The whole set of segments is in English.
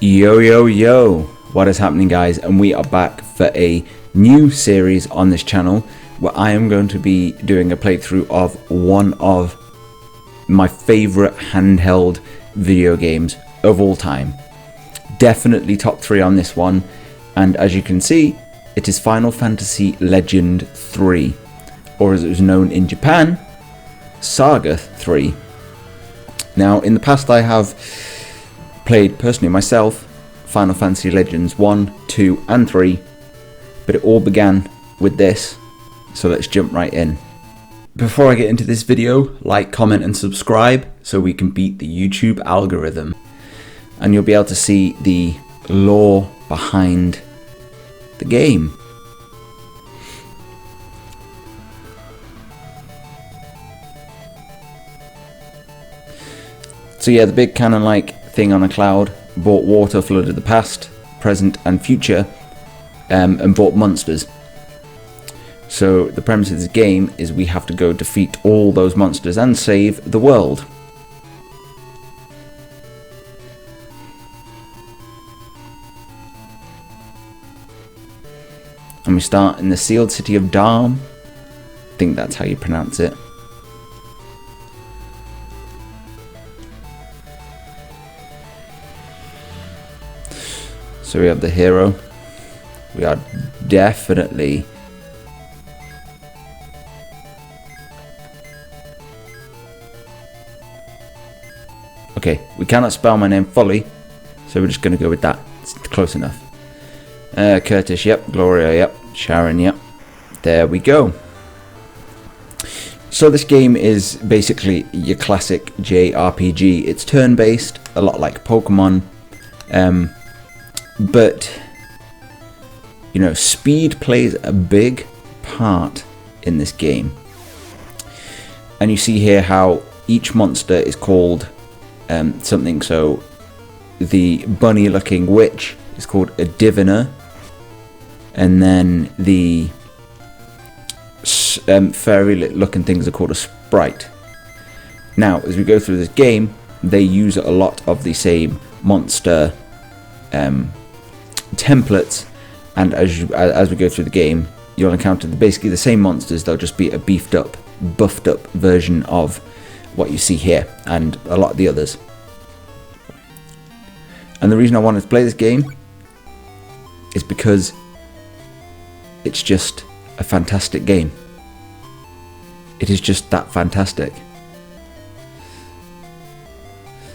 Yo yo yo, what is happening guys, and we are back for a new series on this channel where I am going to be doing a playthrough of one of my favorite handheld video games of all time. Definitely top 3 on this one, and as you can see, it is Final Fantasy Legend 3, or as it was known in Japan, Saga 3. Now in the past I have played personally myself Final Fantasy Legends 1, 2 and 3, but it all began with this, so let's jump right in. Before I get into this video, like, comment and subscribe so we can beat the YouTube algorithm, and you'll be able to see the lore behind the game. So yeah, the big cannon-like thing on a cloud brought water, flooded the past, present and future, and brought monsters. So the premise of this game is we have to go defeat all those monsters and save the world. And we start in the sealed city of Dharm. I think that's how you pronounce it. So we have the hero. We are definitely okay, we cannot spell my name fully, so we're just going to go with that. It's close enough. Curtis, yep. Gloria, yep. Sharon, yep. There we go. So this game is basically your classic JRPG. It's turn-based, a lot like Pokemon. But, you know, speed plays a big part in this game. And you see here how each monster is called something. So the bunny looking witch is called a diviner, and then the fairy looking things are called a sprite. Now as we go through this game, they use a lot of the same monster templates, and as we go through the game, you'll encounter basically the same monsters. They'll just be a beefed up, buffed up version of what you see here and a lot of the others. And the reason I wanted to play this game is because it's just a fantastic game. It is just that fantastic.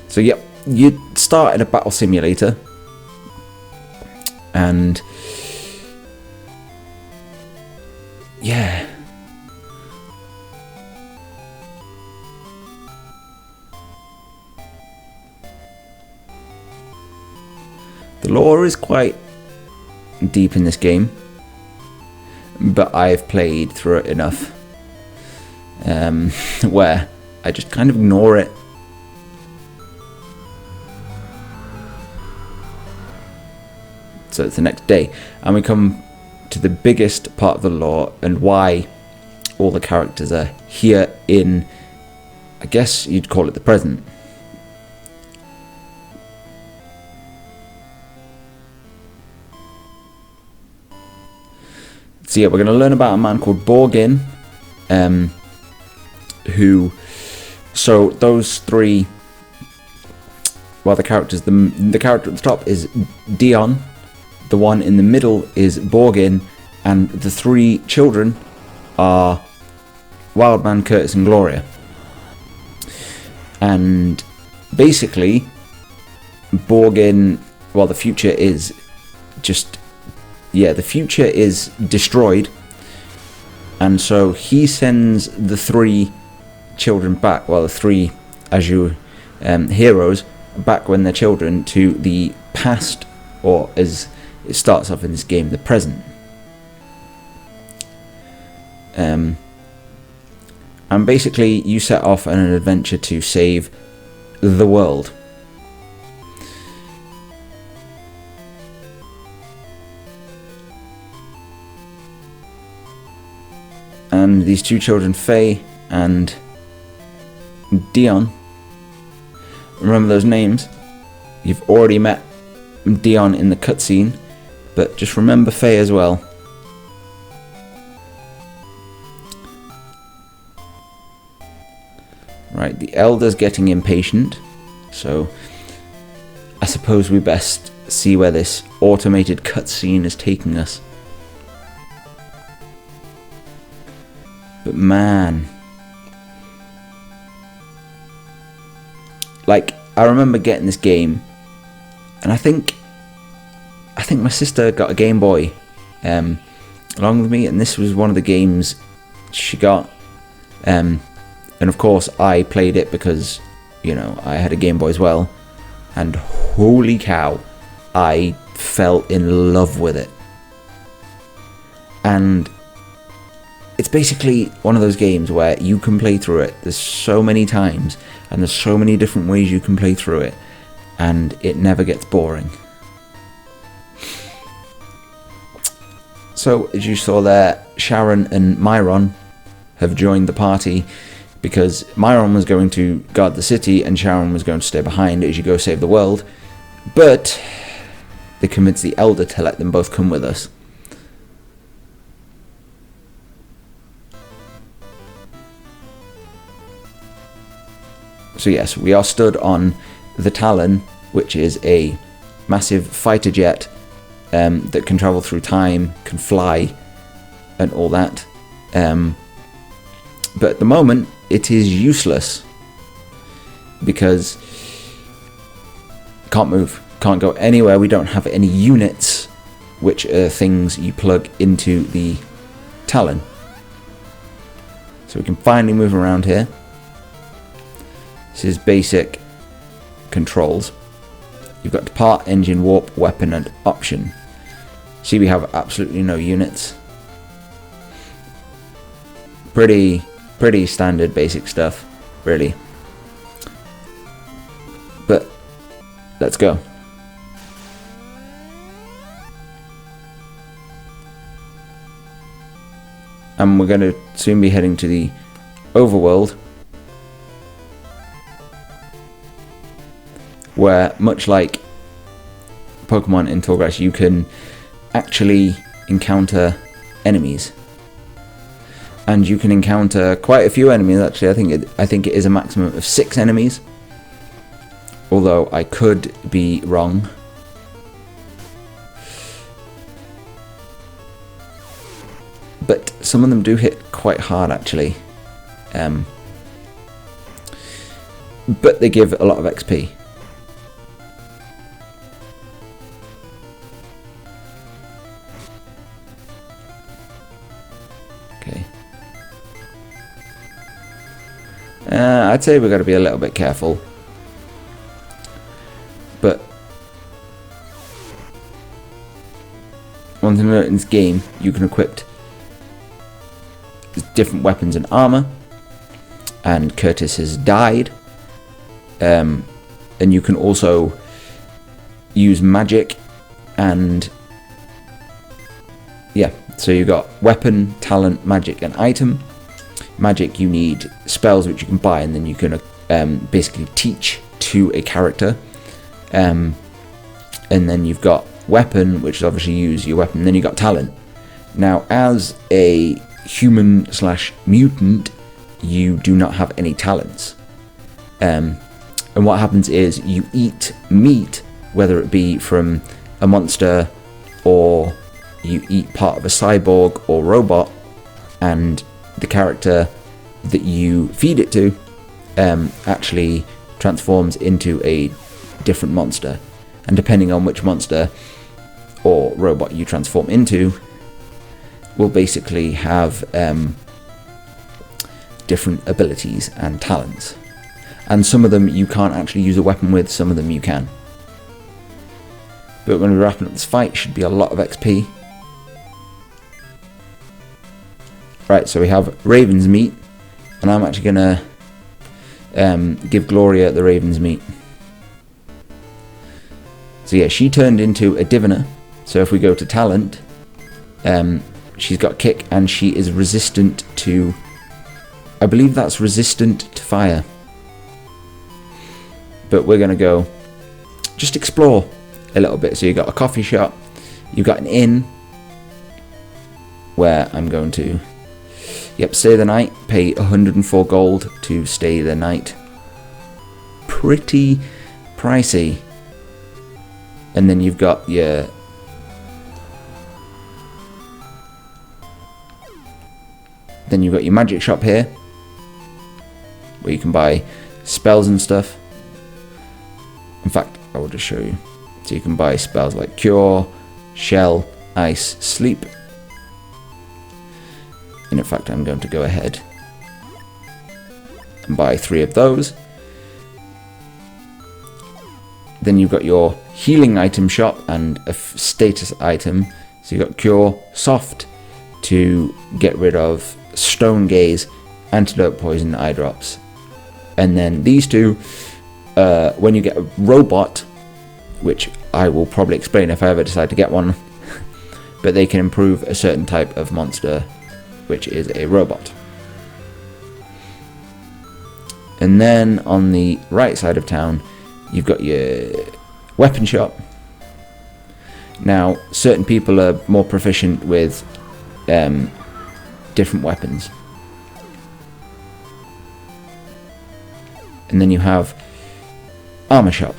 So yep, you start in a battle simulator, and yeah, the lore is quite deep in this game, but I've played through it enough where I just kind of ignore it. So it's the next day, and we come to the biggest part of the lore and why all the characters are here in, I guess you'd call it the present. So yeah, we're going to learn about a man called Borgin, who, so those three, well, the characters, the character at the top is Dion, the one in the middle is Borgin, and the 3 children are Wildman, Curtis and Gloria. And basically Borgin, well, the future is just, yeah, the future is destroyed, and so he sends the 3 children back, well, the 3 Azure heroes back when they're children, to the past, or as it starts off in this game, the present. And basically you set off on an adventure to save the world. And these 2 children, Faye and Dion, remember those names? You've already met Dion in the cutscene, but just remember Faye as well. Right, the Elder's getting impatient, so I suppose we best see where this automated cutscene is taking us. But man, like, I remember getting this game, and I think my sister got a Game Boy along with me, and this was one of the games she got. And of course I played it because, you know, I had a Game Boy as well, and holy cow, I fell in love with it. And it's basically one of those games where you can play through it. There's so many times, and there's so many different ways you can play through it, and it never gets boring. So, as you saw there, Sharon and Myron have joined the party, because Myron was going to guard the city and Sharon was going to stay behind as you go save the world, but they convinced the Elder to let them both come with us. So yes, we are stood on the Talon, which is a massive fighter jet that can travel through time, can fly, and all that. But at the moment, it is useless because can't move, can't go anywhere. We don't have any units, which are things you plug into the Talon. So we can finally move around here. This is basic controls. You've got depart, engine, warp, weapon, and option. See, we have absolutely no units. Pretty standard basic stuff, really. But let's go. And we're going to soon be heading to the overworld, where, much like Pokemon in Tall Grass, you can actually encounter enemies. And you can encounter quite a few enemies, actually. I think it is a maximum of 6 enemies. Although I could be wrong. But some of them do hit quite hard, actually. But they give a lot of XP. Okay. I'd say we've got to be a little bit careful. But one thing to note in this game, you can equip different weapons and armor. And Curtis has died. And you can also use magic and yeah, so you've got weapon, talent, magic, and item. Magic, you need spells which you can buy, and then you can basically teach to a character. And then you've got weapon, which is obviously use your weapon. And then you've got talent. Now, as a human/mutant, you do not have any talents. And what happens is you eat meat, whether it be from a monster or you eat part of a cyborg or robot, and the character that you feed it to actually transforms into a different monster. And depending on which monster or robot you transform into, will basically have different abilities and talents. And some of them you can't actually use a weapon with, some of them you can. But when we're wrapping up this fight, should be a lot of XP. Right, so we have Raven's meat, and I'm actually gonna give Gloria the Raven's meat. So yeah, she turned into a Diviner. So if we go to talent, she's got kick, and she is resistant to, I believe that's resistant to fire. But we're gonna go just explore a little bit. So you've got a coffee shop, you've got an inn, where I'm going to, stay the night, pay 104 gold to stay the night. Pretty pricey. And then you've got your magic shop here, where you can buy spells and stuff. In fact, I will just show you. So you can buy spells like Cure, Shell, Ice, Sleep. And in fact, I'm going to go ahead and buy 3 of those. Then you've got your healing item shop and a status item. So you've got Cure, Soft to get rid of Stone Gaze, Antidote, Poison, Eye Drops. And then these two, when you get a robot, which I will probably explain if I ever decide to get one, but they can improve a certain type of monster, which is a robot. And then on the right side of town, you've got your weapon shop. Now, certain people are more proficient with different weapons. And then you have armor shop.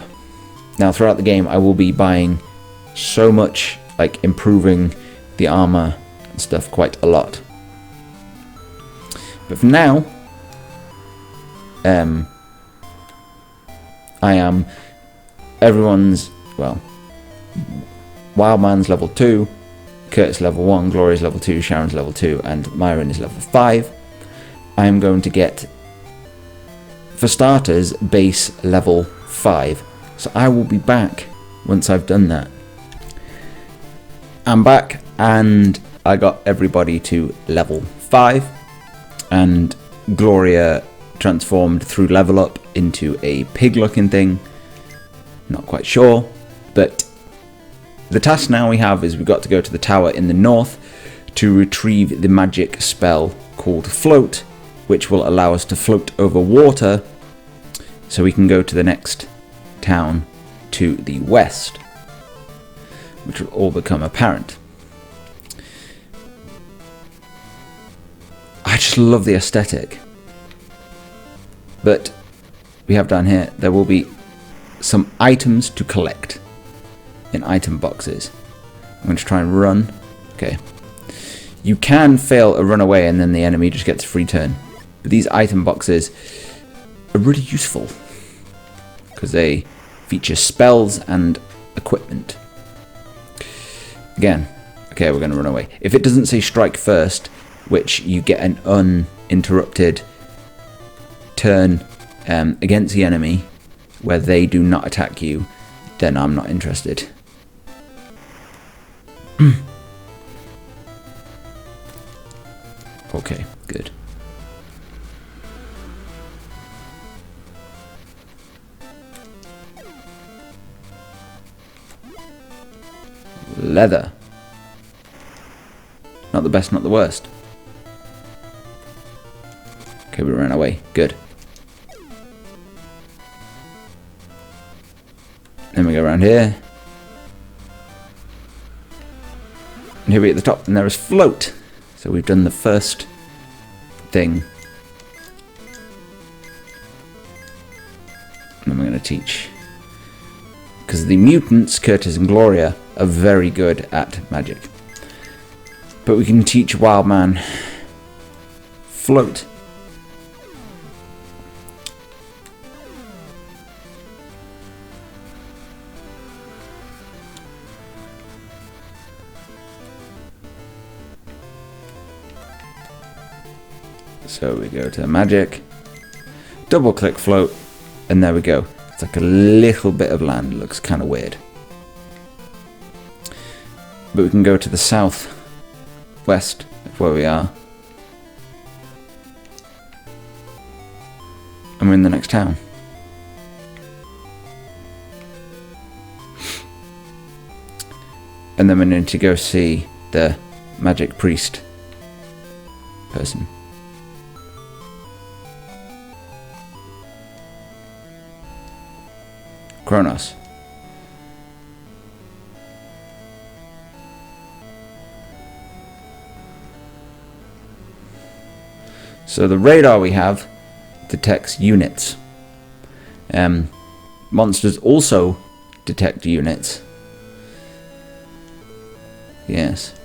Now, throughout the game, I will be buying so much, like improving the armor and stuff quite a lot. But for now, I am everyone's, well, Wildman's level 2, Kurt's level 1, Gloria's level 2, Sharon's level 2, and Myron is level 5. I am going to get, for starters, base level 5. So I will be back once I've done that. I'm back and I got everybody to level 5, and Gloria transformed through level up into a pig looking thing. Not quite sure, but the task now we have is we've got to go to the tower in the north to retrieve the magic spell called Float, which will allow us to float over water so we can go to the next town to the west, which will all become apparent. I just love the aesthetic. But we have down here, there will be some items to collect in item boxes. I'm going to try and run. Okay. You can fail a runaway and then the enemy just gets a free turn. But these item boxes are really useful because they feature spells and equipment. Again, okay, we're going to run away. If it doesn't say strike first, which you get an uninterrupted turn against the enemy where they do not attack you, then I'm not interested. Okay, good. Leather. Not the best, not the worst. Okay, we ran away. Good. Then we go around here. And here we at the top, and there is Float. So we've done the first thing. And then we're going to teach. Because the mutants, Curtis and Gloria, are very good at magic. But we can teach Wildman Float. So we go to magic, double click Float, and there we go. It's like a little bit of land, looks kind of weird. But we can go to the south west of where we are. And we're in the next town. And then we need to go see the magic priest person. Kronos. So the radar we have detects units. Monsters also detect units. Yes.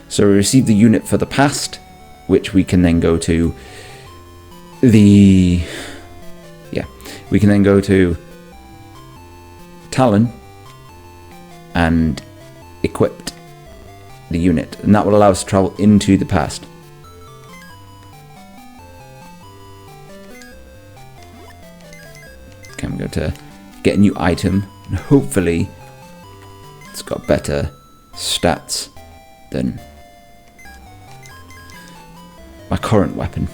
So we receive the unit for the past, which we can then go to we can then go to Talon and equip the unit, and that will allow us to travel into the past. Okay, I'm going to get a new item, and hopefully it's got better stats than my current weapon.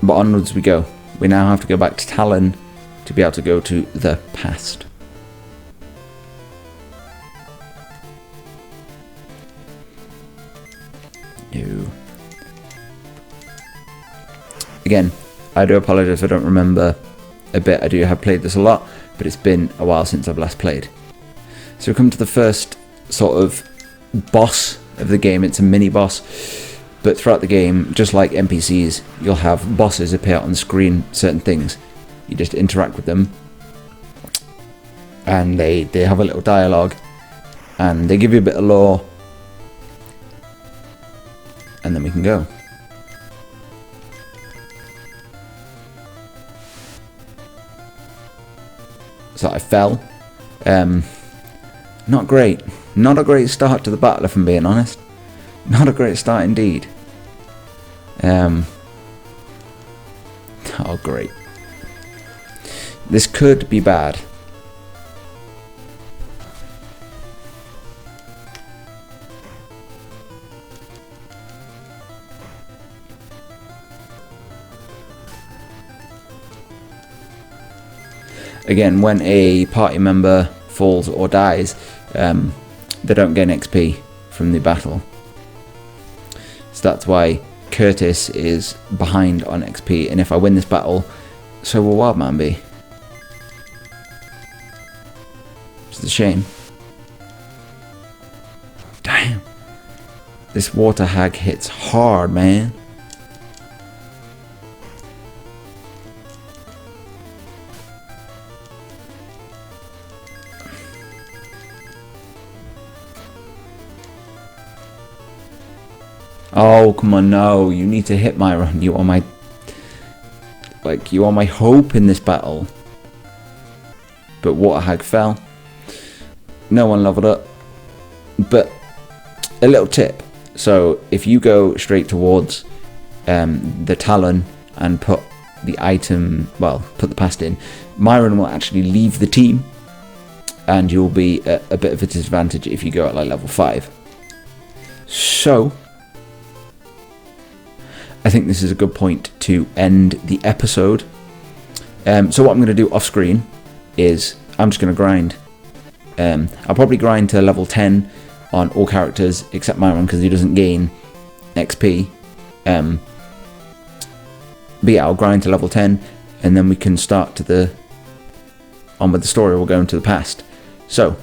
But onwards we go. We now have to go back to Talon to be able to go to the past. No. Again, I do apologise if I don't remember a bit. I do have played this a lot, but it's been a while since I've last played. So we come to the first sort of boss of the game. It's a mini boss, but throughout the game, just like NPCs, you'll have bosses appear on the screen, certain things. You just interact with them, and they have a little dialogue, and they give you a bit of lore, and then we can go. So I fell. Not great. Not a great start to the battle, if I'm being honest. Not a great start indeed. Oh, great. This could be bad. Again, when a party member falls or dies, they don't gain XP from the battle. So that's why Curtis is behind on XP, and if I win this battle, so will Wildman be. It's a shame. Damn. This water hag hits hard, man. Oh, come on, no. You need to hit Myron. You are my... Like, you are my hope in this battle. But Water Hag fell. No one leveled up. But, a little tip. So, if you go straight towards the Talon and put the item... Well, put the past in, Myron will actually leave the team. And you'll be at a bit of a disadvantage if you go at, like, level 5. So... I think this is a good point to end the episode. So what I'm going to do off screen is I'm just going to grind. I'll probably grind to level 10 on all characters except Myron because he doesn't gain XP. But yeah, I'll grind to level 10 and then we can start on with the story. We'll go into the past. So,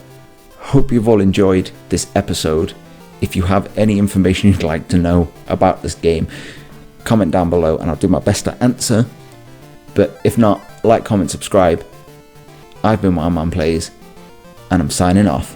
hope you've all enjoyed this episode. If you have any information you'd like to know about this game, comment down below and I'll do my best to answer. But if not, like, comment, subscribe. I've been Wildman Plays, and I'm signing off.